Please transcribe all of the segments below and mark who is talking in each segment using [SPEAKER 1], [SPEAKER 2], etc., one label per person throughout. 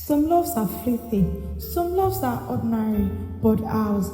[SPEAKER 1] Some loves are fleeting, some loves are ordinary, but ours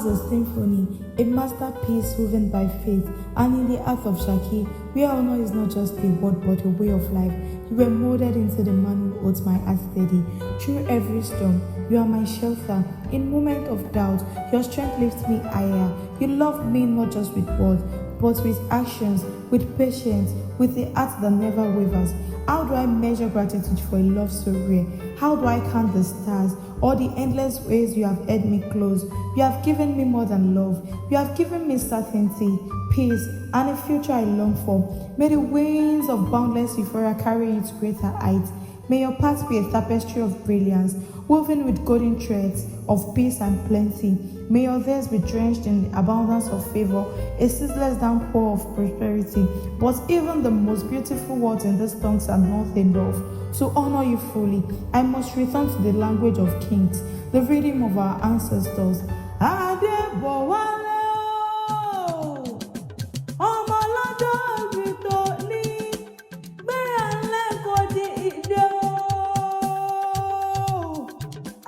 [SPEAKER 1] is symphony, a masterpiece woven by faith. And in the earth of Ṣakí, where honor is not just a word but a way of life, you were molded into the man who holds my heart steady. Through every storm, you are my shelter. In moments of doubt, your strength lifts me higher. You love me not just with words, but with actions, with patience, with a heart that never wavers. How do I measure gratitude for a love so rare? How do I count the stars or the endless ways you have held me close? You have given me more than love. You have given me certainty, peace, and a future I long for. May the wings of boundless euphoria carry you to greater heights. May your path be a tapestry of brilliance, woven with golden threads of peace and plenty. May your days be drenched in the abundance of favor, a ceaseless downpour of prosperity. But even the most beautiful words in these tongues are not enough. To honor you fully, I must return to the language of kings, the rhythm of our ancestors. Adebowale.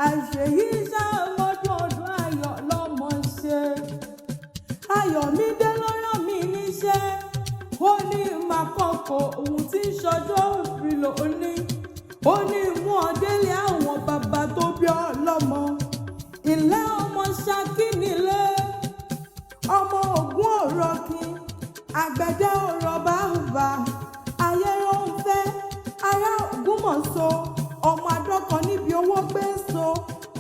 [SPEAKER 2] Àṣeyí ṣàmọ́dún ọdún ayọ̀ lọ́mọ ṣe. Ayọ̀mídé ló rán mi níṣẹ́. Ó ní màkọ́kọ́ ohun tí ń ṣọjọ́ òbí lóní. Ó ní mú ọdẹ́lẹ̀ àwọn bàbá tó bí ọlọ́mọ. Ilé ọmọ Ṣakí nílé. Ọmọ Ògún òrọ̀kì. Àgbẹ̀dẹ òrọ̀ bàbá. Ayé ló ń fẹ́. Ará Ògúnmọ̀ṣọ́. Ọmọ adọ́kọ níbi owó gbé so,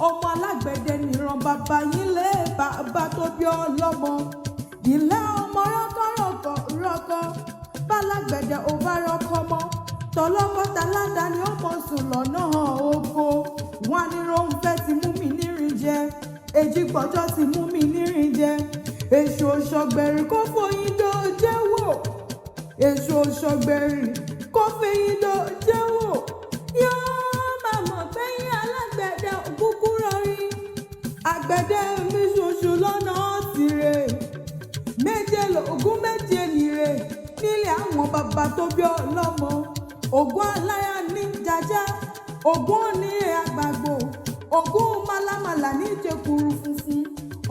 [SPEAKER 2] ọmọ alágbẹ̀dẹ nìran bàbá yín lé bàbá tó bí ọlọ́mọ. Ilé ọmọ rọ́kọ̀ bálágbẹ̀dẹ ò bá rọ́kọ mọ́. Tọ́lọ́kọ́ta ládàáni ó mọ̀ sùn lọ́nà oko. Wọ́n á ní Róńfẹ́ ti mú mi nírin jẹ, Èjìgbọ́jọ́ ti mú mi nírin jẹ. Èṣù òṣọ̀gbẹ̀rì kó fòyín dòjé wò. Èṣù òṣọ̀gbẹ̀rì kó fòyín dòjé wò. Àgbẹ̀dẹ mi ṣoṣo lọ́nà tìrẹ. Méje lògún méje nìrè nílé àwọn bàbá tó bí ọlọ́mọ. Ògún aláya ní jàjà, Ògún oníre àgbàgbò, Ògún málámàlà ní ìjẹkùrù funfun,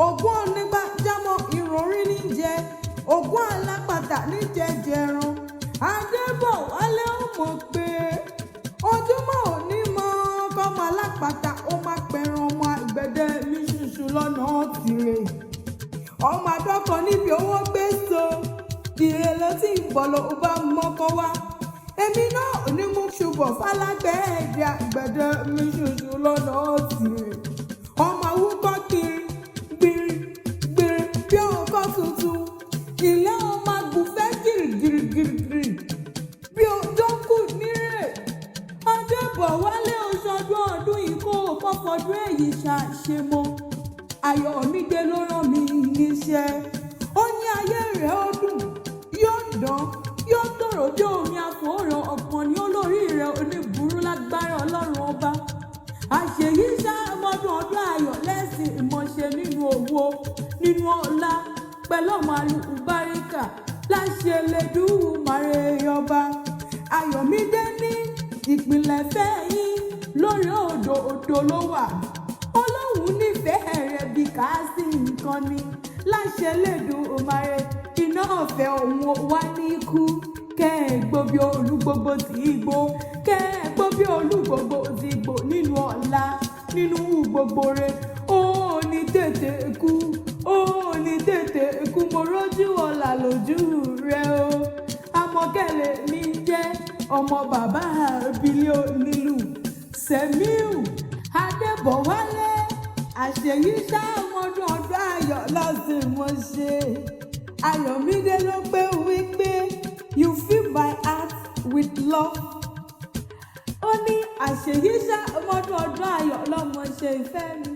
[SPEAKER 2] Ògún onígbàjámọ̀ ìròrí níjẹ, Ògún alápàtà níjẹjẹran. Adebowale ó mọ̀ pé ojúmọ́ òní mọ́ kọ́mọ alápàtà ó máa pẹ̀ràn ọmọ àgbẹ̀dẹ mi ṣùṣù lọ́nà tìrẹ. Ọmọ adọ́kọ níbi owó gbé so, ìrèlè tí ìbọ̀lọ̀ ó bá mọ́kọ́ wá. Èmi náà ò ní mú ṣubọ̀ fálágbẹ̀ẹ́dẹ àgbẹ̀dẹ mi ṣùṣù lọ́nà tìrẹ. Ọmọ awúkọ́ kiri gbìrì bí ọkọ̀ tuntun. Ilé ọmọ agùnfẹ́ gìrìgìrì bí ọjọ́ kù nírè. Adebowale oṣọdún ọdún yìí kó o kọ́kọ́dún èyí ṣàṣemọ́. Ayọ̀mídé ló rán mi níṣẹ́. Ó ní ayé rẹ̀ ó dùn, yóò dán, yóò tòrò bí omi àfòràn ọ̀pọ̀ ní olórí rẹ̀ oníburú lágbára Ọlọ́run ọba. Àṣeyí ṣàmọ́dún ọdún ayọ̀ lẹ́sìn ìmọ̀ṣe nínú owó, nínú ọlá, pẹ̀lú ọmọ àlùbáríkà láṣẹ Elédùmarè ọba. Ayọ̀mídé ní ìpìlẹ̀ fẹ́ yín lórí odò ló wà. Ọlọ́run nífẹ̀ẹ́ rẹ̀ bí káàsì nǹkan ni láṣẹ Elédùmarè. Iná ọ̀fẹ́ òun wá ní ikú. Kẹ́ ẹ̀ gbó bí olúgbogbo tí gbó. Kẹ́ ẹ̀ gbó bí olúgbogbo tí gbó nínú ọ̀la, nínú gbogbo rẹ̀. Ó ní tètè kú, ó ní tètè kú. Mo rójú ọ̀la lójú rẹ̀ o. Àmọ̀kẹ́lẹ̀ mi jẹ́ ọmọ bàbá abílẹ̀ onílù Sẹ̀míù Adebowale. Àṣeyí ṣàmọ́dún ọdún ayọ̀ lọ́sìn mo ṣe. Ayọ̀mídé ló pé wípé you fill my heart with love. Ó ní àṣeyí ṣàmọ́dún ọdún ayọ̀ lọ́mọ ṣe ìfẹ́ mi.